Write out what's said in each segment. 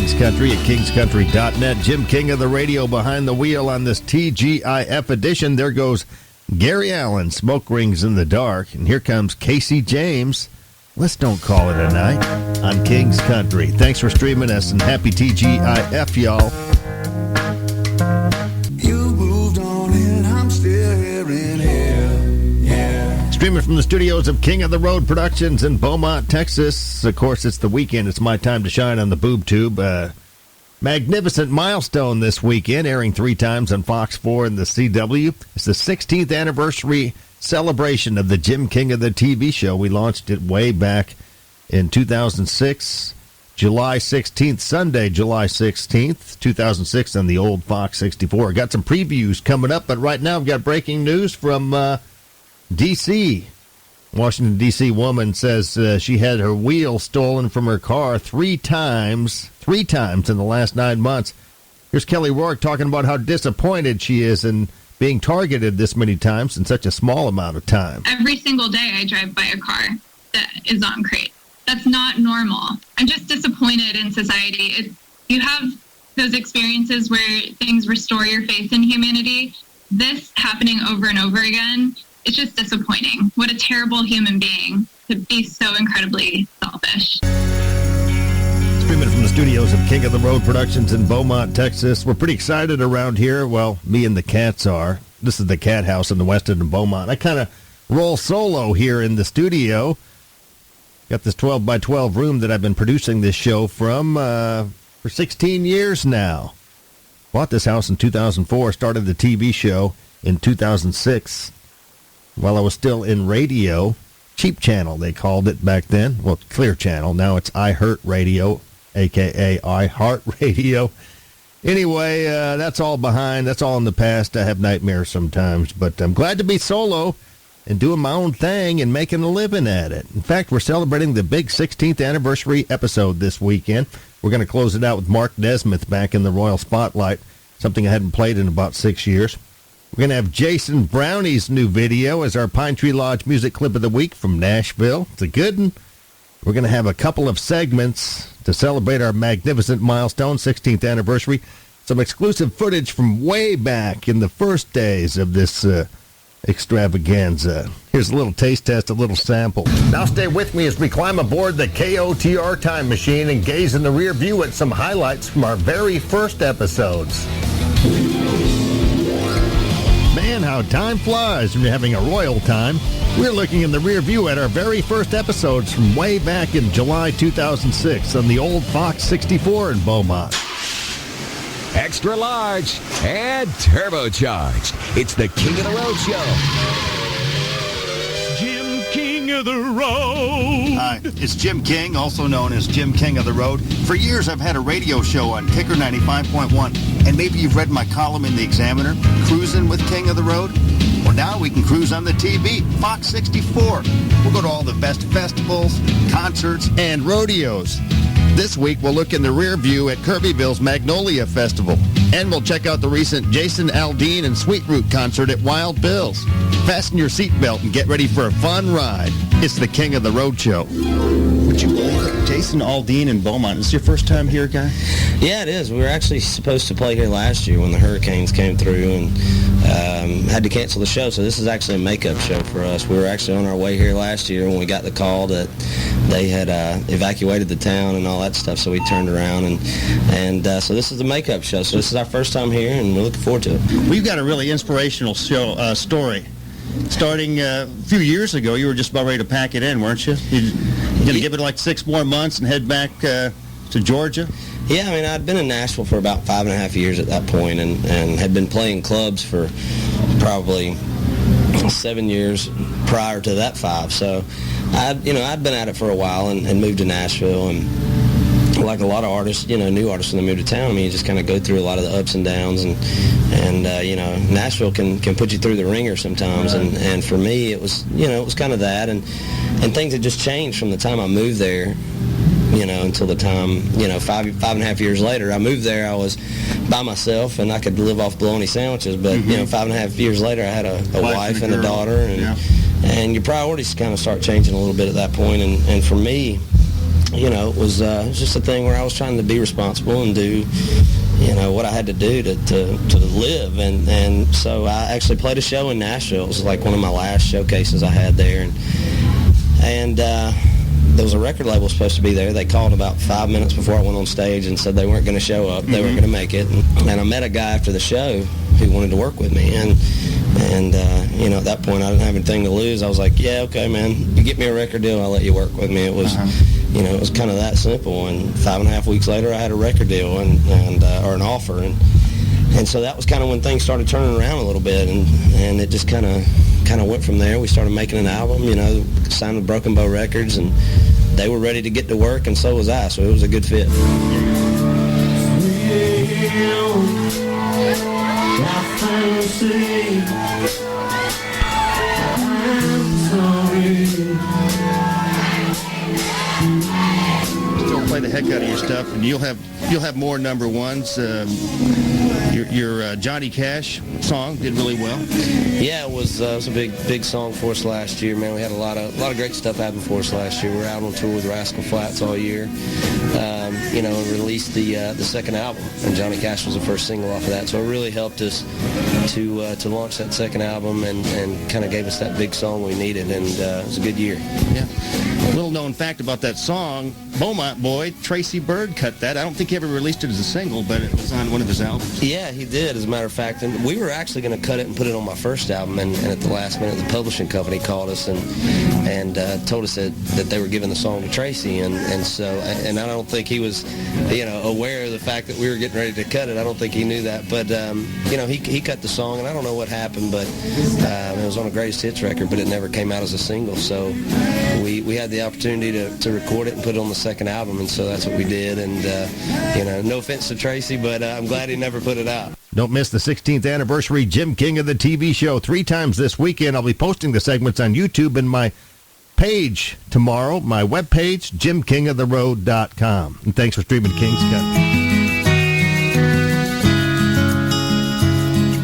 King's Country at kingscountry.net. Jim King of the radio behind the wheel on this TGIF edition. There goes Gary Allen, Smoke Rings in the Dark. And here comes Casey James. Let's don't call it a night on King's Country. Thanks for streaming us, and happy TGIF, y'all. You moved on and I'm still here in here. Yeah. Streaming from the studios of King of the Road Productions in Beaumont, Texas. Of course, it's the weekend. It's my time to shine on the boob tube. Magnificent milestone this weekend, airing 3 times on Fox 4 and the CW. It's the 16th anniversary celebration of the Jim King of the TV show. We launched it way back in 2006, July 16th, Sunday, July 16th, 2006, on the old Fox 64. Got some previews coming up, but right now I've got breaking news from D.C. Washington, D.C. woman says she had her wheel stolen from her car 3 times in the last 9 months. Here's Kelly Rourke talking about how disappointed she is in being targeted this many times in such a small amount of time. Every single day I drive by a car that is on crate. That's not normal. I'm just disappointed in society. You have those experiences where things restore your faith in humanity. This happening over and over again, it's just disappointing. What a terrible human being to be so incredibly selfish. Streaming from the studios of King of the Road Productions in Beaumont, Texas. We're pretty excited around here. Well, me and the cats are. This is the cat house in the west end of Beaumont. I kind of roll solo here in the studio. Got this 12 by 12 room that I've been producing this show from for 16 years now. Bought this house in 2004, started the TV show in 2006 while I was still in radio. Cheap channel, they called it back then. Well, Clear Channel. Now it's iHeart Radio, a.k.a. iHeart Radio. Anyway, that's all behind. That's all in the past. I have nightmares sometimes, but I'm glad to be solo and doing my own thing and making a living at it. In fact, we're celebrating the big 16th anniversary episode this weekend. We're going to close it out with Mark Nesmith back in the Royal Spotlight, something I hadn't played in about 6 years. We're going to have Jason Brownie's new video as our Pine Tree Lodge music clip of the week from Nashville. It's a good one. We're going to have a couple of segments to celebrate our magnificent milestone, 16th anniversary. Some exclusive footage from way back in the first days of this extravaganza. Here's a little taste test, a little sample. Now stay with me as we climb aboard the KOTR time machine and gaze in the rear view at some highlights from our very first episodes. Man, how time flies when you're having a royal time. We're looking in the rear view at our very first episodes from way back in July 2006 on the old Fox 64 in Beaumont. Extra large and turbocharged. It's the King of the Road Show. Jim King of the Road. Hi, it's Jim King, also known as Jim King of the Road. For years, I've had a radio show on Kicker 95.1, and maybe you've read my column in the Examiner, Cruising with King of the Road. Well, now we can cruise on the TV, Fox 64. We'll go to all the best festivals, concerts, and rodeos. This week, we'll look in the rear view at Kirbyville's Magnolia Festival. And we'll check out the recent Jason Aldean and Sweet Root concert at Wild Bill's. Fasten your seatbelt and get ready for a fun ride. It's the King of the Road Show. Would you believe it? Jason Aldean in Beaumont. Is this your first time here, guy? Yeah, it is. We were actually supposed to play here last year when the hurricanes came through and had to cancel the show. So this is actually a makeup show for us. We were actually on our way here last year when we got the call that they had evacuated the town and all that stuff. So we turned around and so this is the makeup show. So this is our first time here, and we're looking forward to it. We've got a really inspirational show story. Starting a few years ago, you were just about ready to pack it in, weren't you? You're going to give it like 6 more months and head back to Georgia? Yeah, I mean, I'd been in Nashville for about 5.5 years at that point and had been playing clubs for probably 7 years prior to that 5. So, I'd been at it for a while and moved to Nashville. And like a lot of artists, new artists when they move to town, I mean, you just kind of go through a lot of the ups and downs. And Nashville can put you through the ringer sometimes. Right. And for me, it was kind of that. And things had just changed from the time I moved there. Until the time, 5.5 years later, I moved there. I was by myself, and I could live off bologna sandwiches. But 5.5 years later, I had a wife and a daughter, and your priorities kind of start changing a little bit at that point. And for me, it was just a thing where I was trying to be responsible and do, what I had to do to live. And so I actually played a show in Nashville. It was like one of my last showcases I had there. And there was a record label supposed to be there. They called about 5 minutes before I went on stage and said they weren't going to show up. They weren't going to make it. And I met a guy after the show who wanted to work with me. And at that point, I didn't have anything to lose. I was like, yeah, okay, man, you get me a record deal, I'll let you work with me. It was, it was kind of that simple. And 5.5 weeks later, I had a record deal or an offer. And so that was kind of when things started turning around a little bit. And it just kind of went from there. We started making an album, signed with Broken Bow Records, and they were ready to get to work, and so was I. So it was a good fit. Still play the heck out of your stuff, and you'll have more number ones. Your Johnny Cash song did really well. Yeah, it was a big song for us last year, man. We had a lot of great stuff happen for us last year. We were out on tour with Rascal Flatts all year, and released the second album, and Johnny Cash was the first single off of that. So it really helped us to launch that second album and kind of gave us that big song we needed, and it was a good year. Yeah. Little known fact about that song, Beaumont boy Tracy Byrd cut that. I don't think he ever released it as a single, but it was on one of his albums. Yeah, he did, as a matter of fact. And we were actually going to cut it and put it on my first album, and at the last minute, the publishing company called us and told us that they were giving the song to Tracy, and I don't think he was, aware of the fact that we were getting ready to cut it. I don't think he knew that, but he cut the song, and I don't know what happened, but it was on a greatest hits record, but it never came out as a single. So we had the opportunity to record it and put it on the second album, and so that's what we did. And no offense to Tracy, but I'm glad he never put it out. Don't miss the 16th anniversary Jim King of the TV show 3 times this weekend. I'll be posting the segments on YouTube and my page tomorrow, my webpage, JimKingOfTheRoad.com. And thanks for streaming King's Country.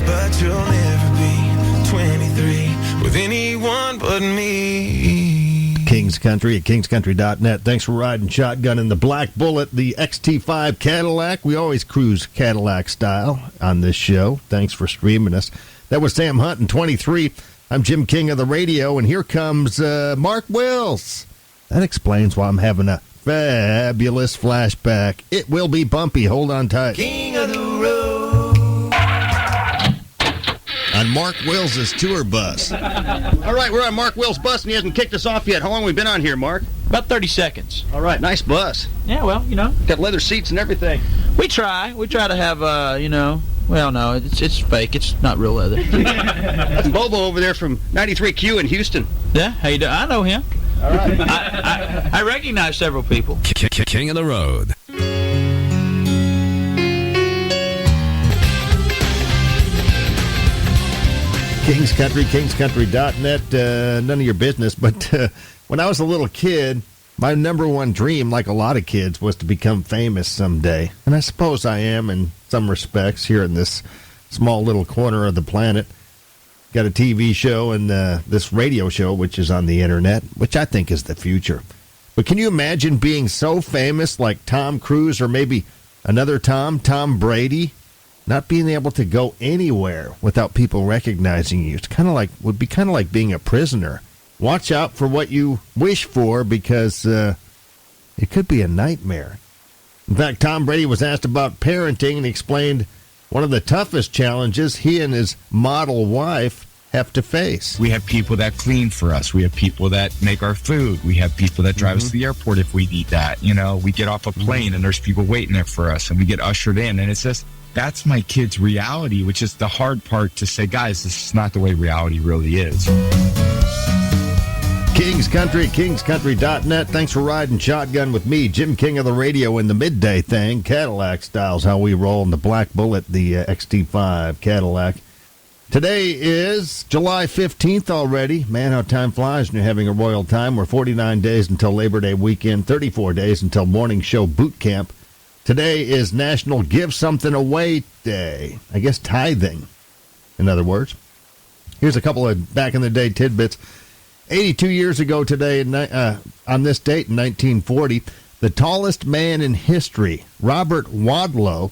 But you'll never be 23 with anyone but me. King's Country at kingscountry.net. Thanks for riding shotgun in the Black Bullet, the XT5 Cadillac. We always cruise Cadillac style on this show. Thanks for streaming us. That was Sam Hunt in 23. I'm Jim King of the radio, and here comes Mark Wills. That explains why I'm having a fabulous flashback. It will be bumpy. Hold on tight. King of the road. On Mark Wills' tour bus. All right, we're on Mark Wills' bus, and he hasn't kicked us off yet. How long have we been on here, Mark? About 30 seconds. All right, nice bus. Yeah, well, Got leather seats and everything. We try to have, well, no, it's fake. It's not real leather. That's Bobo over there from 93Q in Houston. Yeah, how you doing? I know him. All right. I recognize several people. King of the Road. King's Country, kingscountry.net. None of your business, but when I was a little kid, my number one dream, like a lot of kids, was to become famous someday. And I suppose I am in some respects here in this small little corner of the planet. Got a TV show and this radio show, which is on the internet, which I think is the future. But can you imagine being so famous like Tom Cruise or maybe another Tom Brady? Not being able to go anywhere without people recognizing you. It's would be kind of like being a prisoner. Watch out for what you wish for because it could be a nightmare. In fact, Tom Brady was asked about parenting and explained one of the toughest challenges he and his model wife have to face. We have people that clean for us. We have people that make our food. We have people that drive us to the airport if we need that. We get off a plane and there's people waiting there for us and we get ushered in. And it's just, that's my kid's reality, which is the hard part to say, guys, this is not the way reality really is. King's Country, kingscountry.net. Thanks for riding shotgun with me, Jim King of the radio, in the midday thing. Cadillac style's how we roll in the Black Bullet, the XT5 Cadillac. Today is July 15th already. Man, how time flies when you're having a royal time. We're 49 days until Labor Day weekend, 34 days until morning show boot camp. Today is National Give Something Away Day. I guess tithing, in other words. Here's a couple of back-in-the-day tidbits. 82 years ago today, on this date in 1940, The tallest man in history, Robert Wadlow,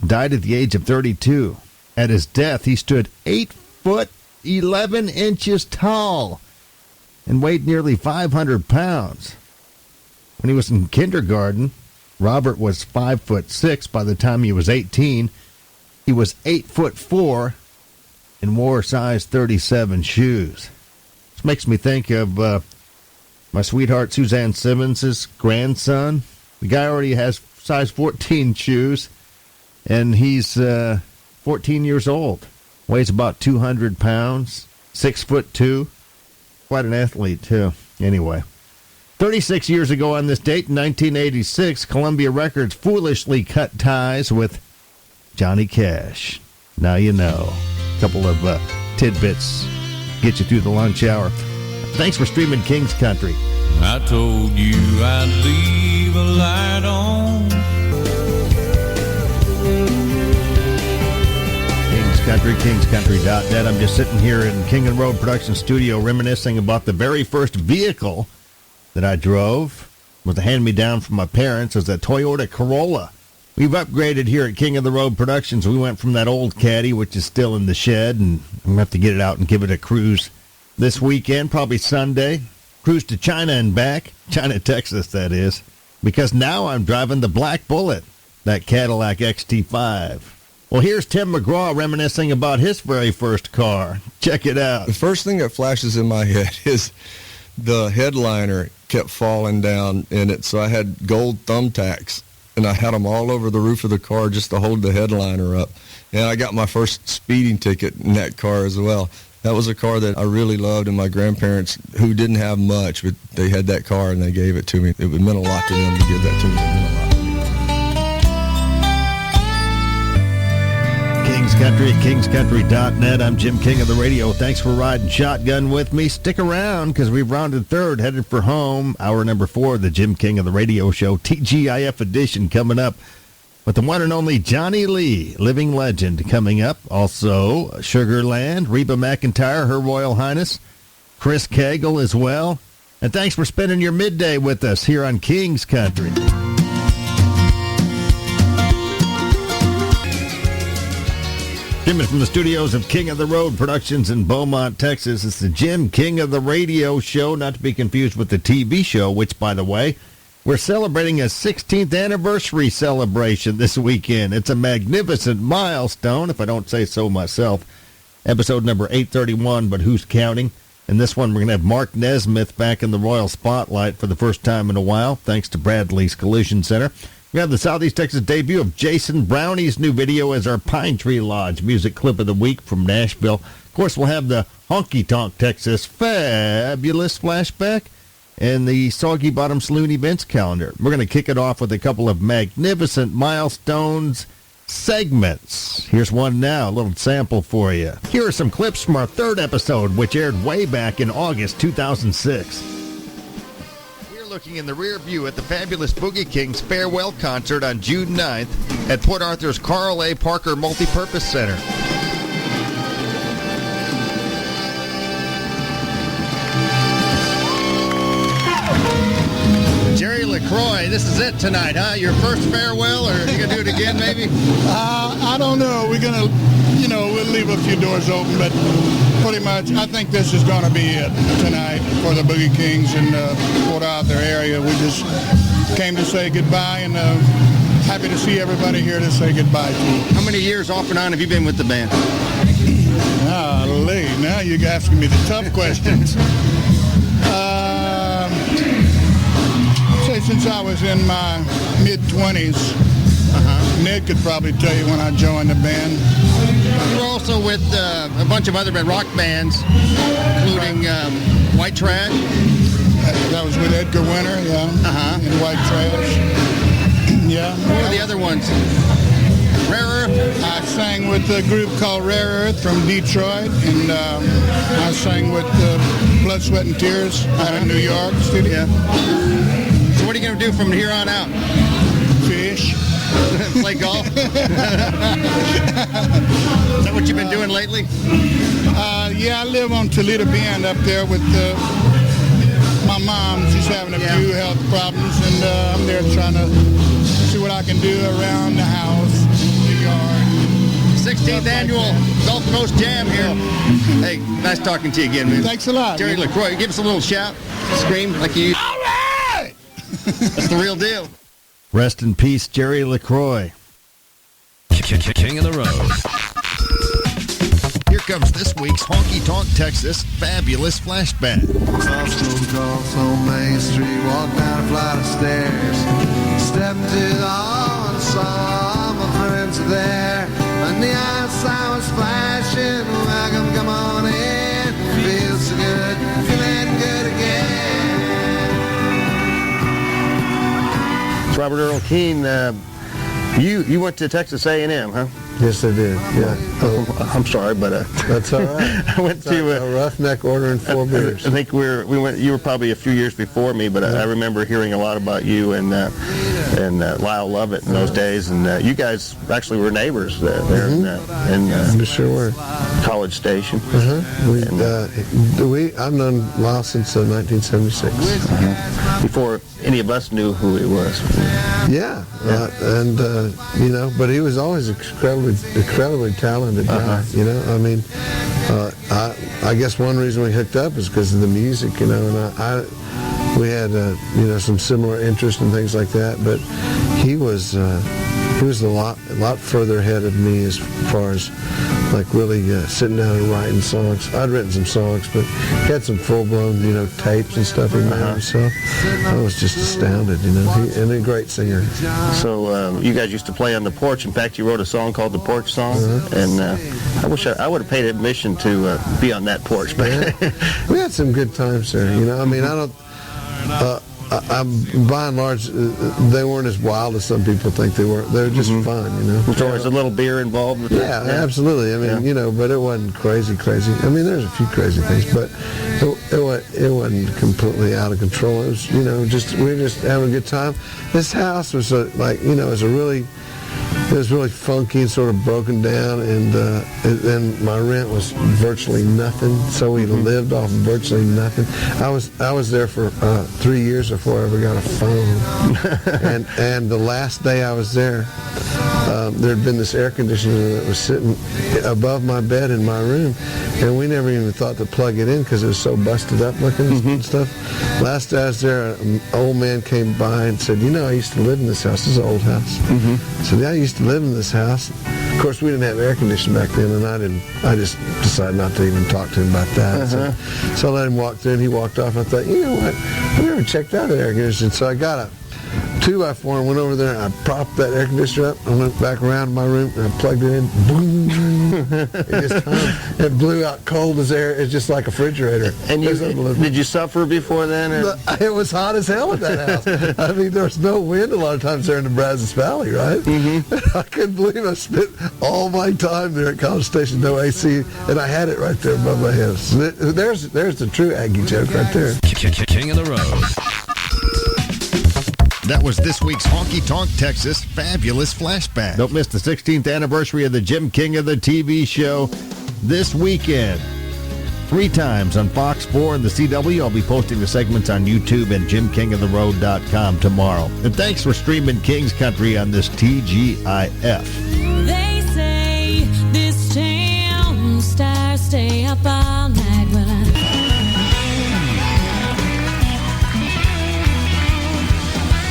died at the age of 32. At his death, he stood 8 foot 11 inches tall and weighed nearly 500 pounds. When he was in kindergarten, Robert was 5'6". By the time he was 18, he was 8'4" and wore size 37 shoes. This makes me think of my sweetheart Suzanne Simmons' grandson. The guy already has size 14 shoes, and he's 14 years old. Weighs about 200 pounds, 6'2". Quite an athlete, too. Anyway, 36 years ago on this date, in 1986, Columbia Records foolishly cut ties with Johnny Cash. Now you know. A couple of tidbits get you through the lunch hour. Thanks for streaming King's Country. I told you I'd leave a light on. King's Country, kingscountry.net. I'm just sitting here in King and Road Production Studio reminiscing about the very first vehicle that I drove. It was a hand-me-down from my parents. It was a Toyota Corolla. We've upgraded here at King of the Road Productions. We went from that old Caddy, which is still in the shed, and I'm going to have to get it out and give it a cruise this weekend, probably Sunday. Cruise to China and back. China, Texas, that is. Because now I'm driving the Black Bullet, that Cadillac XT5. Well, here's Tim McGraw reminiscing about his very first car. Check it out. The first thing that flashes in my head is the headliner kept falling down in it, so I had gold thumbtacks, and I had them all over the roof of the car just to hold the headliner up. And I got my first speeding ticket in that car as well. That was a car that I really loved, and my grandparents, who didn't have much, but they had that car and they gave it to me. It meant a lot to them to give that to me. It meant a lot to me. King's Country at kingscountry.net. I'm Jim King of the radio. Thanks for riding shotgun with me. Stick around because we've rounded third, headed for home. Hour number 4 of the Jim King of the radio show, TGIF edition, coming up with the one and only Johnny Lee, living legend, coming up. Also, Sugarland, Reba McEntire, Her Royal Highness, Chris Cagle as well. And thanks for spending your midday with us here on King's Country. Jim from the studios of King of the Road Productions in Beaumont, Texas. It's the Jim King of the Radio show, not to be confused with the TV show, which, by the way, we're celebrating a 16th anniversary celebration this weekend. It's a magnificent milestone, if I don't say so myself. Episode number 831, but who's counting? And this one, we're going to have Mark Nesmith back in the Royal Spotlight for the first time in a while, thanks to Bradley's Collision Center. We have the Southeast Texas debut of Jason Brownie's new video as our Pine Tree Lodge music clip of the week from Nashville. Of course, we'll have the Honky Tonk Texas Fabulous flashback and the Soggy Bottom Saloon events calendar. We're going to kick it off with a couple of magnificent milestones segments. Here's one now, a little sample for you. Here are some clips from our third episode, which aired way back in August 2006. Looking in the rear view at the fabulous Boogie Kings farewell concert on June 9th at Port Arthur's Carl A. Parker Multipurpose Center. Jerry LaCroix, this is it tonight, huh? Your first farewell, or are you going to do it again, maybe? I don't know. We're going to, we'll leave a few doors open, but pretty much I think this is going to be it tonight for the Boogie Kings in the Port Arthur area. We just came to say goodbye, and happy to see everybody here to say goodbye to. How many years off and on have you been with the band? Golly, now you're asking me the tough questions. Say since I was in my mid-20s. Ned could probably tell you when I joined the band. You were also with a bunch of other rock bands, including White Trash. That was with Edgar Winter, yeah. And White Trash. Yeah. What were the other ones? Rare Earth? I sang with a group called Rare Earth from Detroit, and I sang with Blood, Sweat, and Tears out of New York studio. So what are you going to do from here on out? Fish. Play golf? Is that what you've been doing lately? Yeah, I live on Toledo Bend up there with my mom. She's having a few health problems, and I'm there trying to see what I can do around the house, the yard. 16th annual Gulf Coast Jam here. Hey, nice talking to you again, man. Thanks a lot. Jerry LaCroix, give us a little shout, scream like you used. All right! That's the real deal. Rest in peace, Jerry LaCroix. King of the road. Here comes this week's Honky Tonk Texas Fabulous Flashback. Cross on Main Street, walk down a flight of stairs. Step into the hall and saw my friends there. And the outside was flashing, welcome, come on in. Feels so good, feeling good again. It's Robert Earl Keene. You went to Texas A&M, huh? Yes, I did. Yeah. I'm sorry, but That's all right. I went to a roughneck ordering 4 beers. I think we went. You were probably a few years before me, but I remember hearing a lot about you and Lyle Lovett in those days. And you guys actually were neighbors there in We sure were. College Station. I've known Lyle since 1976. Before any of us knew who he was. Yeah. But he was always incredibly talented guy. You know, I mean, I guess one reason we hooked up is because of the music. You know, and we had some similar interests and things like that. But he was a lot further ahead of me as far as like really sitting down and writing songs. I'd written some songs, but he had some full-blown tapes and stuff he made himself. I was just astounded, and a great singer. So you guys used to play on the porch. In fact, you wrote a song called the Porch Song, and I wish I would have paid admission to be on that porch. Yeah. We had some good times there. I mean, I don't. By and large, they weren't as wild as some people think they were. They were just fun, There's always a little beer involved. Yeah, absolutely. I mean, but it wasn't crazy. I mean, there's a few crazy things, but it wasn't completely out of control. It was, we were just having a good time. This house was it was really funky and sort of broken down, and my rent was virtually nothing, so we lived off virtually nothing. I was there for 3 years before I ever got a phone, and the last day I was there, there had been this air conditioner that was sitting above my bed in my room, and we never even thought to plug it in because it was so busted up looking and stuff. Last day I was there, an old man came by and said, I used to live in this house. This is an old house. I said, yeah, I used to live in this house. Of course, we didn't have air conditioning back then, and I just decided not to even talk to him about that. So I let him walk through, and he walked off. I thought, you know what? I never checked out an air conditioner. So I got a 2x4 and went over there, and I propped that air conditioner up. I went back around my room, and I plugged it in. Boom! It blew out cold as air. It's just like a refrigerator. And did you suffer before then? It was hot as hell at that house. I mean, there was no wind a lot of times there in the Brazos Valley, right? I couldn't believe I spent all my time there at College Station, no AC, and I had it right there above my head. So there's the true Aggie joke right there. King of the road. That was this week's Honky Tonk Texas Fabulous Flashback. Don't miss the 16th anniversary of the Jim King of the TV show this weekend. 3 times on Fox 4 and the CW. I'll be posting the segments on YouTube and JimKingOfTheRoad.com tomorrow. And thanks for streaming King's Country on this TGIF. They say this town stars stay up all night. Well,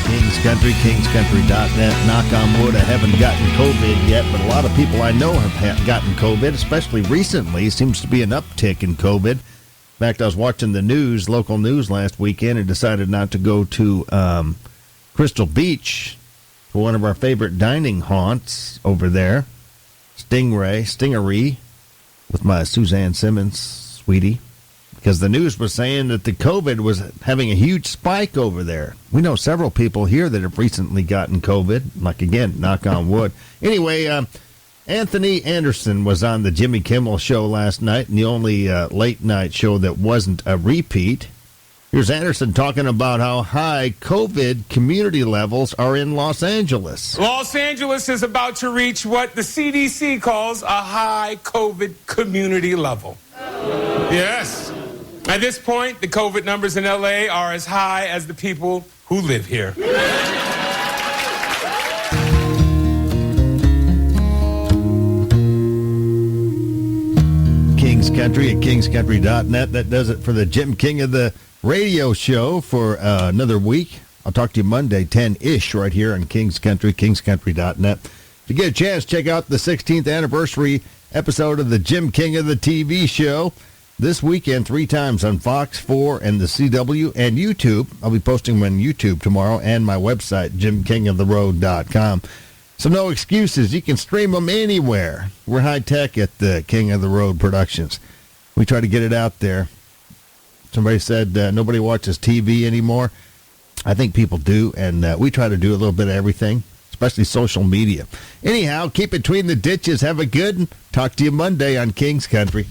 King's Country, kingscountry.net. Knock on wood, I haven't gotten COVID yet, but a lot of people I know have gotten COVID, especially recently. Seems to be an uptick in COVID. In fact, I was watching the news, local news last weekend, and decided not to go to Crystal Beach for one of our favorite dining haunts over there, Stingery, with my Suzanne Simmons, sweetie. Because the news was saying that the COVID was having a huge spike over there. We know several people here that have recently gotten COVID. Like, again, knock on wood. Anyway, Anthony Anderson was on the Jimmy Kimmel Show last night, and the only late-night show that wasn't a repeat. Here's Anderson talking about how high COVID community levels are in Los Angeles. Los Angeles is about to reach what the CDC calls a high COVID community level. Yes. At this point, the COVID numbers in LA are as high as the people who live here. King's Country at kingscountry.net. That does it for the Jim King of the Radio Show for another week. I'll talk to you Monday, 10-ish, right here on King's Country, kingscountry.net. If you get a chance, check out the 16th anniversary episode of the Jim King of the TV show this weekend, 3 times on Fox 4 and the CW and YouTube. I'll be posting them on YouTube tomorrow and my website, jimkingoftheroad.com. So no excuses. You can stream them anywhere. We're high-tech at the King of the Road Productions. We try to get it out there. Somebody said nobody watches TV anymore. I think people do, and we try to do a little bit of everything, especially social media. Anyhow, keep between the ditches. Have a good one. Talk to you Monday on King's Country.